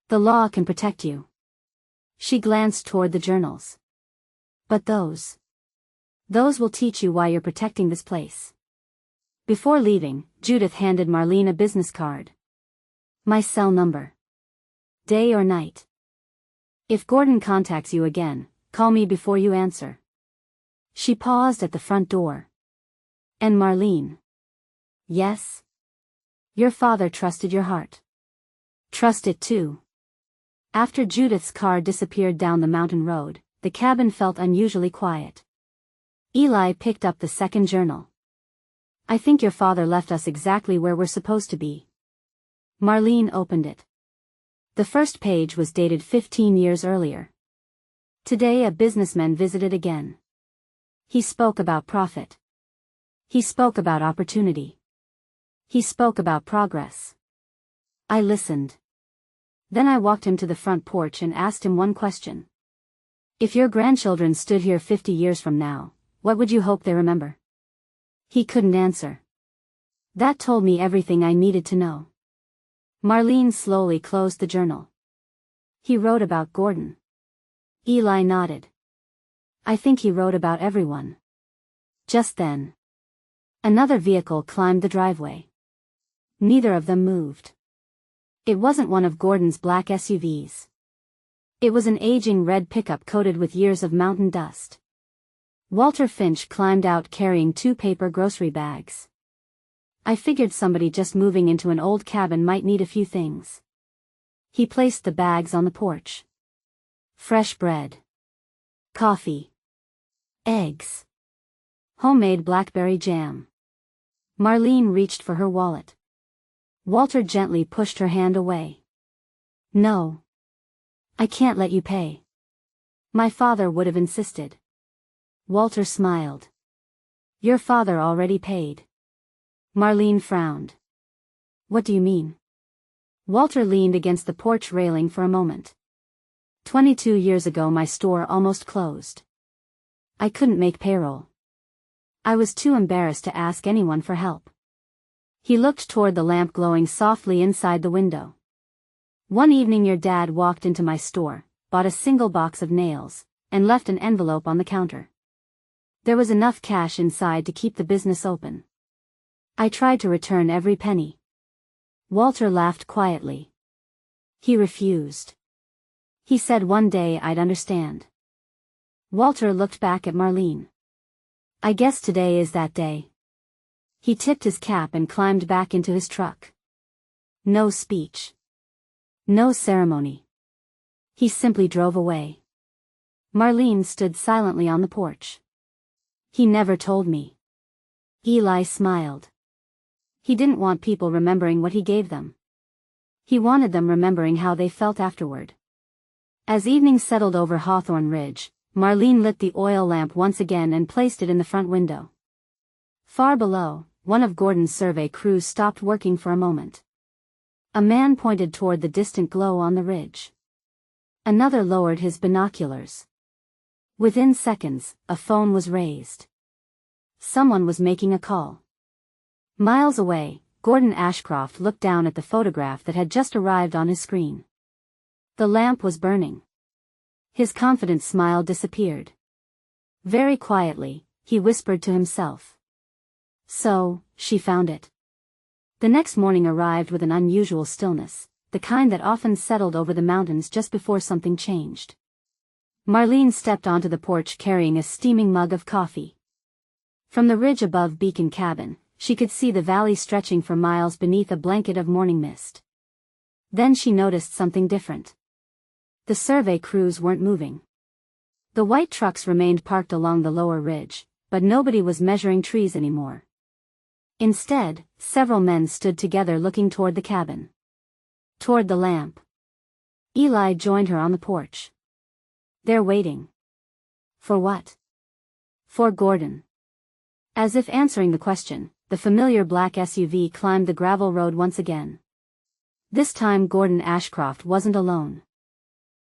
A: The law can protect you. She glanced toward the journals. But those will teach you why you're protecting this place. Before leaving, Judith handed Marlene a business card. My cell number. Day or night. If Gordon contacts you again, call me before you answer. She paused at the front door. And Marlene. Yes? Your father trusted your heart. Trust it too. After Judith's car disappeared down the mountain road, the cabin felt unusually quiet. Eli picked up the second journal. I think your father left us exactly where we're supposed to be. Marlene opened it. The first page was dated 15 years earlier. Today a businessman visited again. He spoke about profit. He spoke about opportunity. He spoke about progress. I listened. Then I walked him to the front porch and asked him one question. If your grandchildren stood here 50 years from now, what would you hope they remember? He couldn't answer. That told me everything I needed to know. Marlene slowly closed the journal. He wrote about Gordon. Eli nodded. I think he wrote about everyone. Just then, another vehicle climbed the driveway. Neither of them moved. It wasn't one of Gordon's black SUVs. It was an aging red pickup coated with years of mountain dust. Walter Finch climbed out carrying 2 paper grocery bags. I figured somebody just moving into an old cabin might need a few things. He placed the bags on the porch. Fresh bread. Coffee. Eggs. Homemade blackberry jam. Marlene reached for her wallet. Walter gently pushed her hand away. No. I can't let you pay. My father would have insisted. Walter smiled. Your father already paid. Marlene frowned. What do you mean? Walter leaned against the porch railing for a moment. 22 years ago my store almost closed. I couldn't make payroll. I was too embarrassed to ask anyone for help. He looked toward the lamp glowing softly inside the window. One evening your dad walked into my store, bought a single box of nails, and left an envelope on the counter. There was enough cash inside to keep the business open. I tried to return every penny. Walter laughed quietly. He refused. He said one day I'd understand. Walter looked back at Marlene. I guess today is that day. He tipped his cap and climbed back into his truck. No speech. No ceremony. He simply drove away. Marlene stood silently on the porch. He never told me. Eli smiled. He didn't want people remembering what he gave them. He wanted them remembering how they felt afterward. As evening settled over Hawthorne Ridge, Marlene lit the oil lamp once again and placed it in the front window. Far below, one of Gordon's survey crews stopped working for a moment. A man pointed toward the distant glow on the ridge. Another lowered his binoculars. Within seconds, a phone was raised. Someone was making a call. Miles away, Gordon Ashcroft looked down at the photograph that had just arrived on his screen. The lamp was burning. His confident smile disappeared. Very quietly, he whispered to himself. So, she found it. The next morning arrived with an unusual stillness, the kind that often settled over the mountains just before something changed. Marlene stepped onto the porch carrying a steaming mug of coffee. From the ridge above Beacon Cabin, she could see the valley stretching for miles beneath a blanket of morning mist. Then she noticed something different. The survey crews weren't moving. The white trucks remained parked along the lower ridge, but nobody was measuring trees anymore. Instead, several men stood together looking toward the cabin. Toward the lamp. Eli joined her on the porch. They're waiting. For what? For Gordon. As if answering the question, the familiar black SUV climbed the gravel road once again. This time Gordon Ashcroft wasn't alone.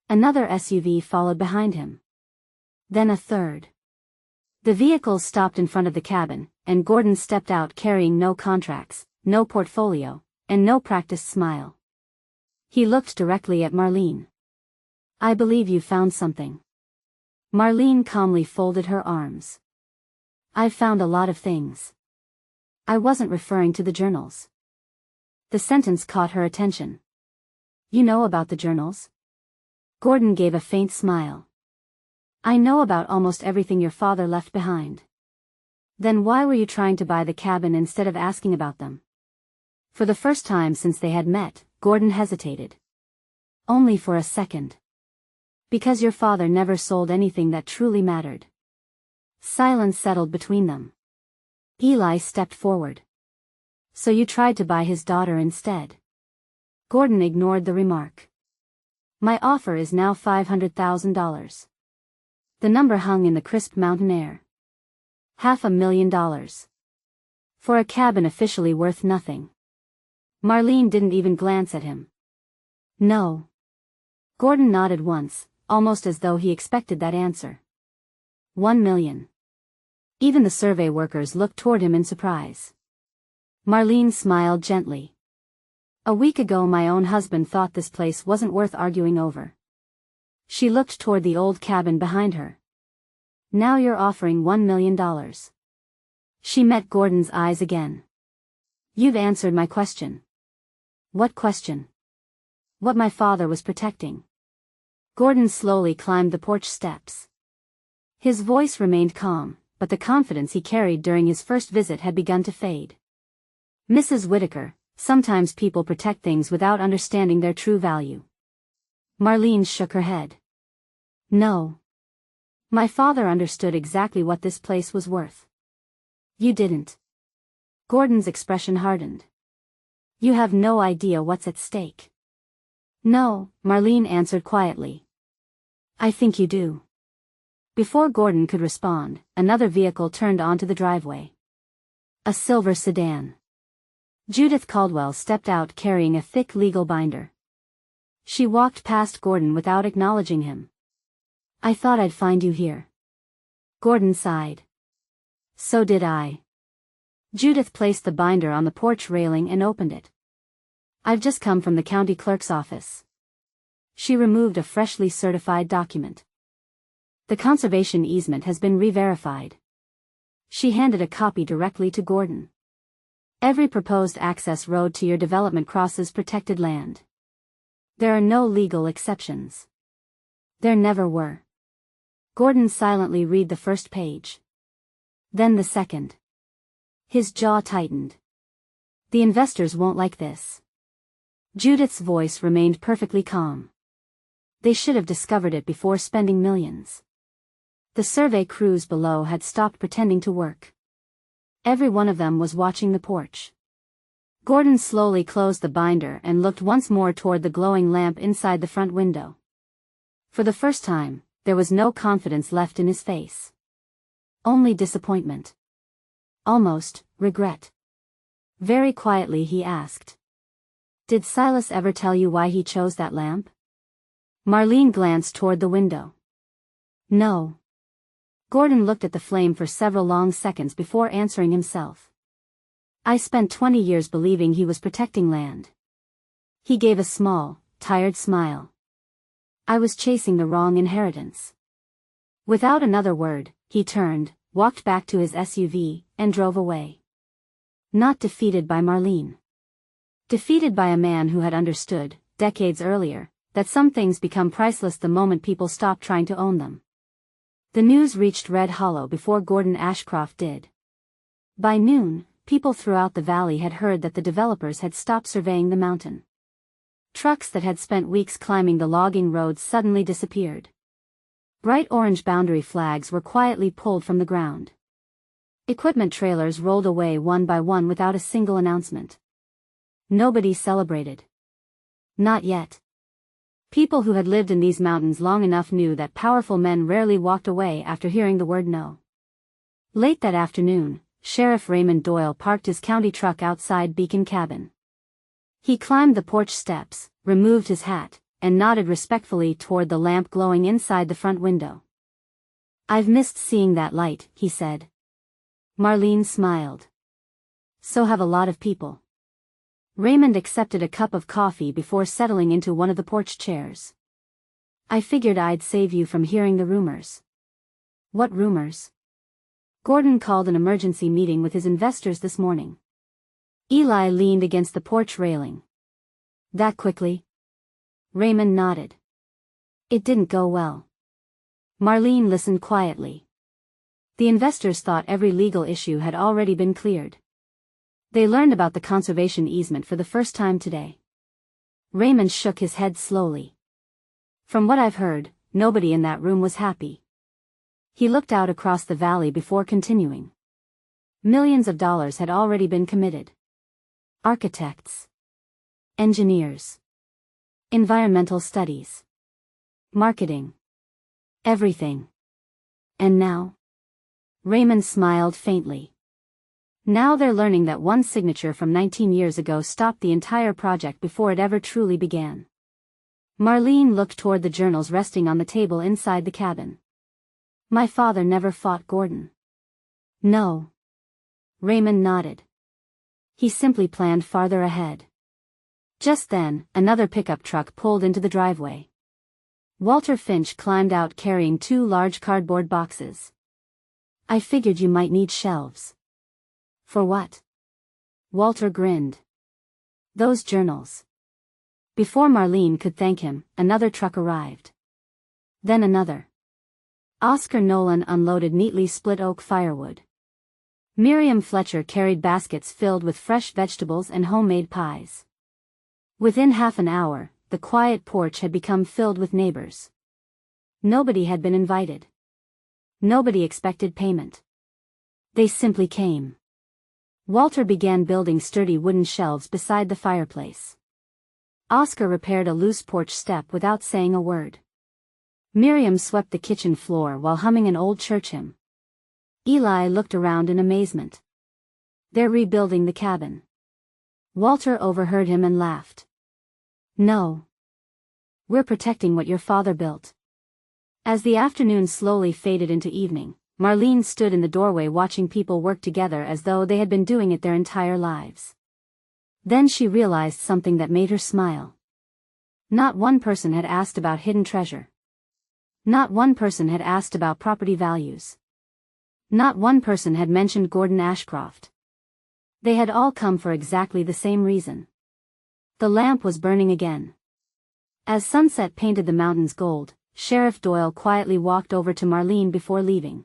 A: Another SUV followed behind him. Then a third. The vehicles stopped in front of the cabin, and Gordon stepped out carrying no contracts, no portfolio, and no practiced smile. He looked directly at Marlene. I believe you found something. Marlene calmly folded her arms. I've found a lot of things. I wasn't referring to the journals. The sentence caught her attention. You know about the journals? Gordon gave a faint smile. I know about almost everything your father left behind. Then why were you trying to buy the cabin instead of asking about them? For the first time since they had met, Gordon hesitated. Only for a second. Because your father never sold anything that truly mattered. Silence settled between them. Eli stepped forward. So you tried to buy his daughter instead? Gordon ignored the remark. My offer is now $500,000. The number hung in the crisp mountain air. $500,000. For a cabin officially worth nothing. Marlene didn't even glance at him. No. Gordon nodded once, almost as though he expected that answer. 1 million. Even the survey workers looked toward him in surprise. Marlene smiled gently. A week ago my own husband thought this place wasn't worth arguing over. She looked toward the old cabin behind her. Now you're offering $1 million. She met Gordon's eyes again. You've answered my question. What question? What my father was protecting. Gordon slowly climbed the porch steps. His voice remained calm, but the confidence he carried during his first visit had begun to fade. Mrs. Whitaker, sometimes people protect things without understanding their true value. Marlene shook her head. No. My father understood exactly what this place was worth. You didn't. Gordon's expression hardened. You have no idea what's at stake. No, Marlene answered quietly. I think you do. Before Gordon could respond, another vehicle turned onto the driveway. A silver sedan. Judith Caldwell stepped out carrying a thick legal binder. She walked past Gordon without acknowledging him. I thought I'd find you here. Gordon sighed. So did I. Judith placed the binder on the porch railing and opened it. I've just come from the county clerk's office. She removed a freshly certified document. The conservation easement has been re-verified. She handed a copy directly to Gordon. Every proposed access road to your development crosses protected land. There are no legal exceptions. There never were. Gordon silently read the first page. Then the second. His jaw tightened. The investors won't like this. Judith's voice remained perfectly calm. They should have discovered it before spending millions. The survey crews below had stopped pretending to work. Every one of them was watching the porch. Gordon slowly closed the binder and looked once more toward the glowing lamp inside the front window. For the first time, there was no confidence left in his face. Only disappointment. Almost regret. Very quietly he asked. Did Silas ever tell you why he chose that lamp? Marlene glanced toward the window. No. Gordon looked at the flame for several long seconds before answering himself. I spent 20 years believing he was protecting land. He gave a small, tired smile. I was chasing the wrong inheritance. Without another word, he turned, walked back to his SUV, and drove away. Not defeated by Marlene. Defeated by a man who had understood, decades earlier, that some things become priceless the moment people stop trying to own them. The news reached Red Hollow before Gordon Ashcroft did. By noon, people throughout the valley had heard that the developers had stopped surveying the mountain. Trucks that had spent weeks climbing the logging roads suddenly disappeared. Bright orange boundary flags were quietly pulled from the ground. Equipment trailers rolled away one by one without a single announcement. Nobody celebrated. Not yet. People who had lived in these mountains long enough knew that powerful men rarely walked away after hearing the word no. Late that afternoon, Sheriff Raymond Doyle parked his county truck outside Beacon Cabin. He climbed the porch steps, removed his hat, and nodded respectfully toward the lamp glowing inside the front window. I've missed seeing that light, he said. Marlene smiled. So have a lot of people. Raymond accepted a cup of coffee before settling into one of the porch chairs. I figured I'd save you from hearing the rumors. What rumors? Gordon called an emergency meeting with his investors this morning. Eli leaned against the porch railing. That quickly? Raymond nodded. It didn't go well. Marlene listened quietly. The investors thought every legal issue had already been cleared. They learned about the conservation easement for the first time today. Raymond shook his head slowly. From what I've heard, nobody in that room was happy. He looked out across the valley before continuing. Millions of dollars had already been committed. Architects, engineers, environmental studies, marketing, everything. And now? Raymond smiled faintly. Now they're learning that one signature from 19 years ago stopped the entire project before it ever truly began. Marlene looked toward the journals resting on the table inside the cabin. My father never fought Gordon. No. Raymond nodded. He simply planned farther ahead. Just then, another pickup truck pulled into the driveway. Walter Finch climbed out carrying 2 large cardboard boxes. I figured you might need shelves. For what? Walter grinned. Those journals. Before Marlene could thank him, another truck arrived. Then another. Oscar Nolan unloaded neatly split oak firewood. Miriam Fletcher carried baskets filled with fresh vegetables and homemade pies. Within half an hour, the quiet porch had become filled with neighbors. Nobody had been invited. Nobody expected payment. They simply came. Walter began building sturdy wooden shelves beside the fireplace. Oscar repaired a loose porch step without saying a word. Miriam swept the kitchen floor while humming an old church hymn. Eli looked around in amazement. They're rebuilding the cabin. Walter overheard him and laughed. No. We're protecting what your father built. As the afternoon slowly faded into evening, Marlene stood in the doorway watching people work together as though they had been doing it their entire lives. Then she realized something that made her smile. Not one person had asked about hidden treasure. Not one person had asked about property values. Not one person had mentioned Gordon Ashcroft. They had all come for exactly the same reason. The lamp was burning again. As sunset painted the mountains gold, Sheriff Doyle quietly walked over to Marlene before leaving.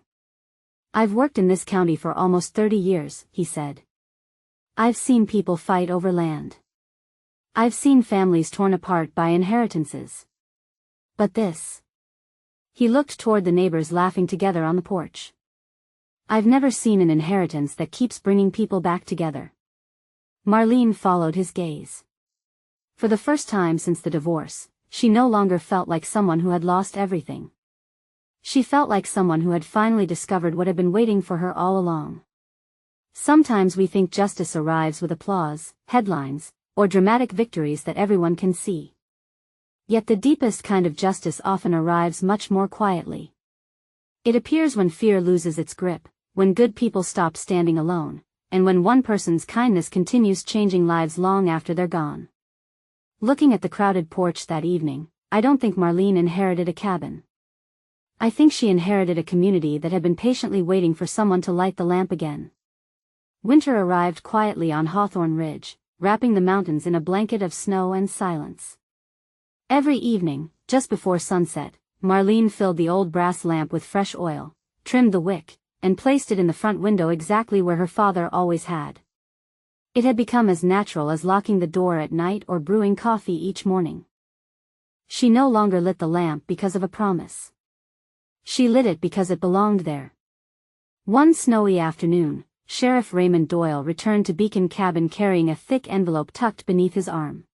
A: I've worked in this county for almost 30 years, he said. I've seen people fight over land. I've seen families torn apart by inheritances. But this. He looked toward the neighbors laughing together on the porch. I've never seen an inheritance that keeps bringing people back together. Marlene followed his gaze. For the first time since the divorce, she no longer felt like someone who had lost everything. She felt like someone who had finally discovered what had been waiting for her all along. Sometimes we think justice arrives with applause, headlines, or dramatic victories that everyone can see. Yet the deepest kind of justice often arrives much more quietly. It appears when fear loses its grip, when good people stop standing alone, and when one person's kindness continues changing lives long after they're gone. Looking at the crowded porch that evening, I don't think Marlene inherited a cabin. I think she inherited a community that had been patiently waiting for someone to light the lamp again. Winter arrived quietly on Hawthorne Ridge, wrapping the mountains in a blanket of snow and silence. Every evening, just before sunset, Marlene filled the old brass lamp with fresh oil, trimmed the wick, and placed it in the front window exactly where her father always had. It had become as natural as locking the door at night or brewing coffee each morning. She no longer lit the lamp because of a promise. She lit it because it belonged there. One snowy afternoon, Sheriff Raymond Doyle returned to Beacon Cabin carrying a thick envelope tucked beneath his arm.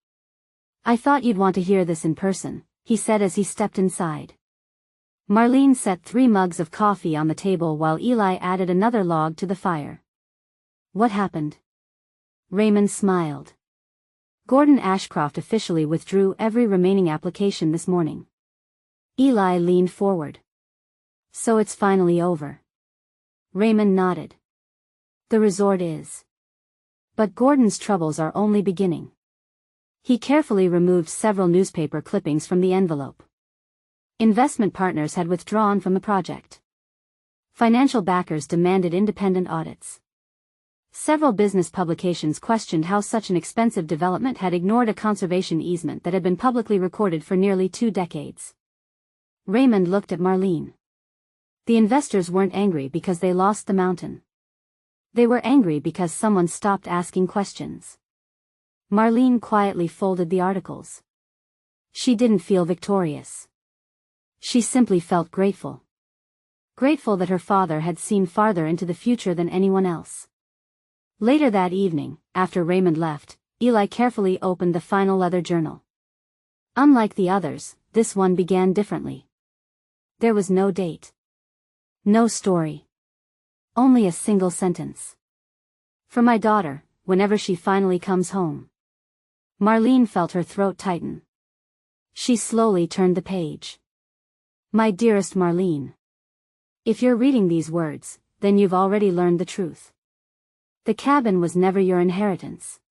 A: I thought you'd want to hear this in person, he said as he stepped inside. Marlene set 3 mugs of coffee on the table while Eli added another log to the fire. What happened? Raymond smiled. Gordon Ashcroft officially withdrew every remaining application this morning. Eli leaned forward. So it's finally over. Raymond nodded. The resort is. But Gordon's troubles are only beginning. He carefully removed several newspaper clippings from the envelope. Investment partners had withdrawn from the project. Financial backers demanded independent audits. Several business publications questioned how such an expensive development had ignored a conservation easement that had been publicly recorded for nearly 2 decades. Raymond looked at Marlene. The investors weren't angry because they lost the mountain. They were angry because someone stopped asking questions. Marlene quietly folded the articles. She didn't feel victorious. She simply felt grateful. Grateful that her father had seen farther into the future than anyone else. Later that evening, after Raymond left, Eli carefully opened the final leather journal. Unlike the others, this one began differently. There was no date. No story. Only a single sentence. For my daughter, whenever she finally comes home. Marlene felt her throat tighten. She slowly turned the page. My dearest Marlene. If you're reading these words, then you've already learned the truth. The cabin was never your inheritance.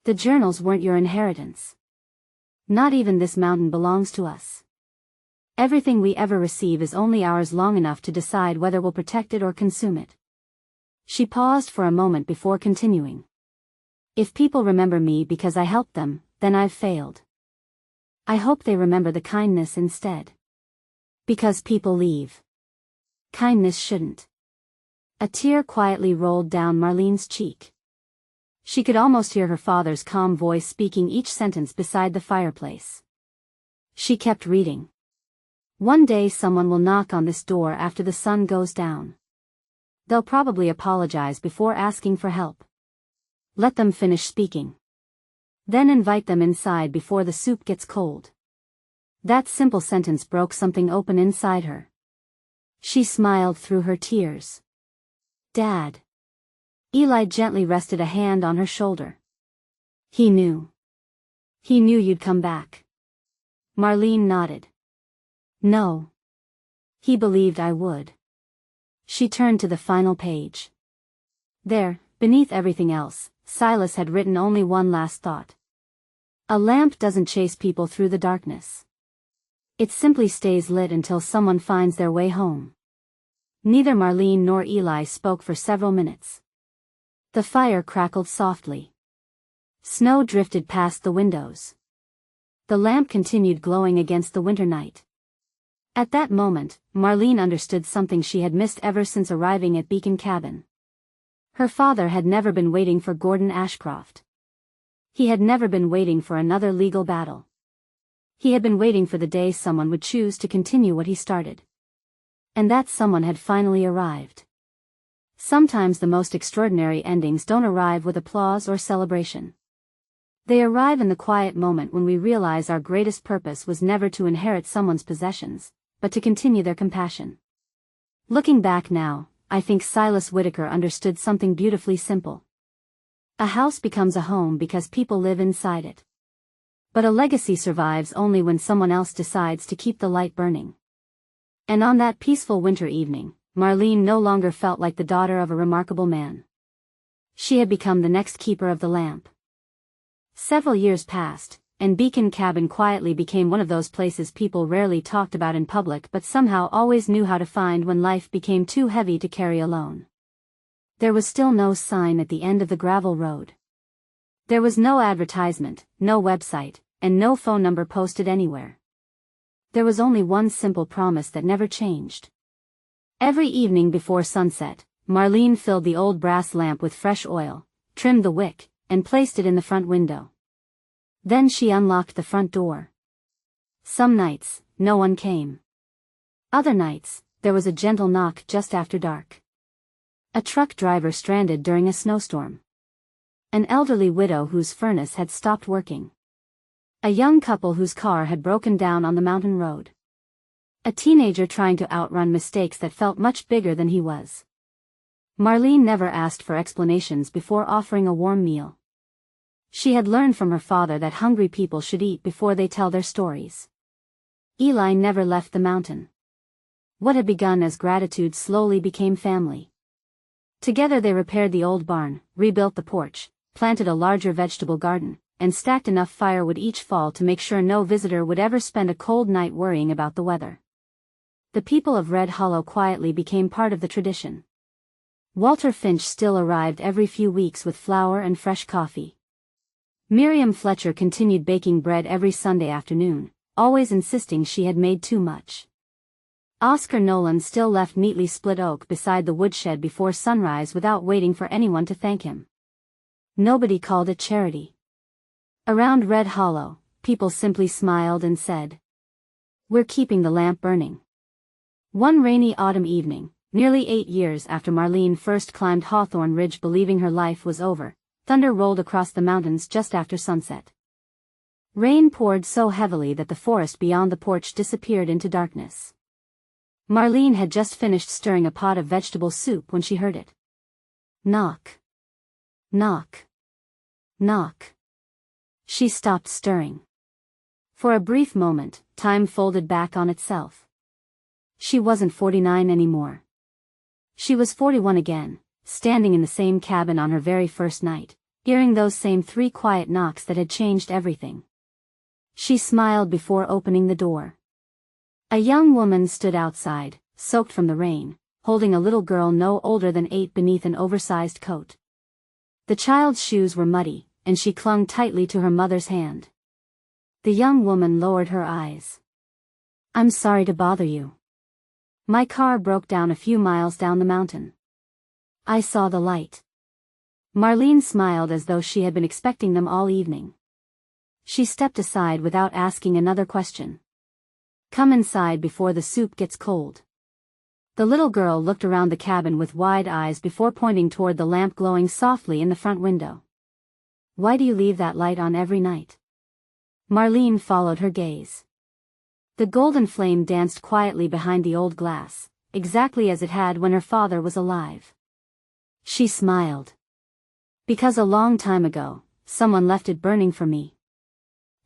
A: The journals weren't your inheritance. Not even this mountain belongs to us. Everything we ever receive is only ours long enough to decide whether we'll protect it or consume it. She paused for a moment before continuing. If people remember me because I helped them, then I've failed. I hope they remember the kindness instead. Because people leave. Kindness shouldn't. A tear quietly rolled down Marlene's cheek. She could almost hear her father's calm voice speaking each sentence beside the fireplace. She kept reading. One day someone will knock on this door after the sun goes down. They'll probably apologize before asking for help. Let them finish speaking. Then invite them inside before the soup gets cold. That simple sentence broke something open inside her. She smiled through her tears. Dad. Eli gently rested a hand on her shoulder. He knew. He knew you'd come back. Marlene nodded. No. He believed I would. She turned to the final page. There, beneath everything else, Silas had written only one last thought. A lamp doesn't chase people through the darkness. It simply stays lit until someone finds their way home. Neither Marlene nor Eli spoke for several minutes. The fire crackled softly. Snow drifted past the windows. The lamp continued glowing against the winter night. At that moment, Marlene understood something she had missed ever since arriving at Beacon Cabin. Her father had never been waiting for Gordon Ashcroft. He had never been waiting for another legal battle. He had been waiting for the day someone would choose to continue what he started. And that someone had finally arrived. Sometimes the most extraordinary endings don't arrive with applause or celebration. They arrive in the quiet moment when we realize our greatest purpose was never to inherit someone's possessions, but to continue their compassion. Looking back now, I think Silas Whitaker understood something beautifully simple. A house becomes a home because people live inside it. But a legacy survives only when someone else decides to keep the light burning. And on that peaceful winter evening, Marlene no longer felt like the daughter of a remarkable man. She had become the next keeper of the lamp. Several years passed, and Beacon Cabin quietly became one of those places people rarely talked about in public but somehow always knew how to find when life became too heavy to carry alone. There was still no sign at the end of the gravel road. There was no advertisement, no website, and no phone number posted anywhere. There was only one simple promise that never changed. Every evening before sunset, Marlene filled the old brass lamp with fresh oil, trimmed the wick, and placed it in the front window. Then she unlocked the front door. Some nights, no one came. Other nights, there was a gentle knock just after dark. A truck driver stranded during a snowstorm. An elderly widow whose furnace had stopped working. A young couple whose car had broken down on the mountain road. A teenager trying to outrun mistakes that felt much bigger than he was. Marlene never asked for explanations before offering a warm meal. She had learned from her father that hungry people should eat before they tell their stories. Eli never left the mountain. What had begun as gratitude slowly became family. Together they repaired the old barn, rebuilt the porch, planted a larger vegetable garden, and stacked enough firewood each fall to make sure no visitor would ever spend a cold night worrying about the weather. The people of Red Hollow quietly became part of the tradition. Walter Finch still arrived every few weeks with flour and fresh coffee. Miriam Fletcher continued baking bread every Sunday afternoon, always insisting she had made too much. Oscar Nolan still left neatly split oak beside the woodshed before sunrise without waiting for anyone to thank him. Nobody called it charity. Around Red Hollow, people simply smiled and said, "We're keeping the lamp burning." One rainy autumn evening, Nearly 8 years after Marlene first climbed Hawthorne Ridge believing her life was over, thunder rolled across the mountains just after sunset. Rain poured so heavily that the forest beyond the porch disappeared into darkness. Marlene had just finished stirring a pot of vegetable soup when she heard it. Knock. Knock. Knock. She stopped stirring. For a brief moment, time folded back on itself. She wasn't 49 anymore. She was 41 again, standing in the same cabin on her very first night, hearing those same 3 quiet knocks that had changed everything. She smiled before opening the door. A young woman stood outside, soaked from the rain, holding a little girl no older than 8 beneath an oversized coat. The child's shoes were muddy, and she clung tightly to her mother's hand. The young woman lowered her eyes. "I'm sorry to bother you. My car broke down a few miles down the mountain. I saw the light." Marlene smiled as though she had been expecting them all evening. She stepped aside without asking another question. "Come inside before the soup gets cold." The little girl looked around the cabin with wide eyes before pointing toward the lamp glowing softly in the front window. "Why do you leave that light on every night?" Marlene followed her gaze. The golden flame danced quietly behind the old glass, exactly as it had when her father was alive. She smiled. "Because a long time ago, someone left it burning for me."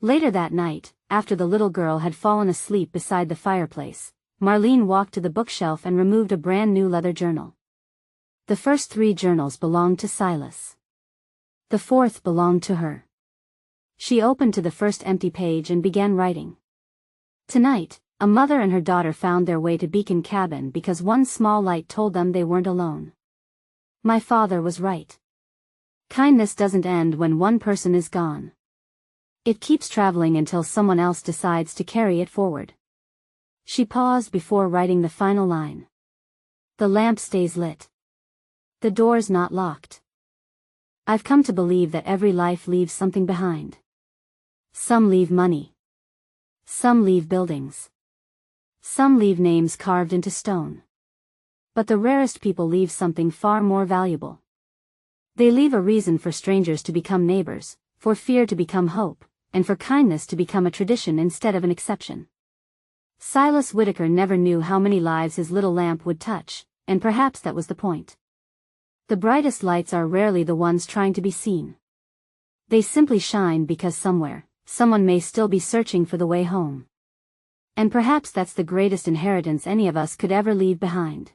A: Later that night, after the little girl had fallen asleep beside the fireplace, Marlene walked to the bookshelf and removed a brand new leather journal. The first 3 journals belonged to Silas. The 4th belonged to her. She opened to the first empty page and began writing. Tonight, a mother and her daughter found their way to Beacon Cabin because one small light told them they weren't alone. My father was right. Kindness doesn't end when one person is gone. It keeps traveling until someone else decides to carry it forward. She paused before writing the final line. The lamp stays lit. The door's not locked. I've come to believe that every life leaves something behind. Some leave money. Some leave buildings. Some leave names carved into stone. But the rarest people leave something far more valuable. They leave a reason for strangers to become neighbors, for fear to become hope, and for kindness to become a tradition instead of an exception. Silas Whitaker never knew how many lives his little lamp would touch, and perhaps that was the point. The brightest lights are rarely the ones trying to be seen. They simply shine because somewhere, someone may still be searching for the way home. And perhaps that's the greatest inheritance any of us could ever leave behind.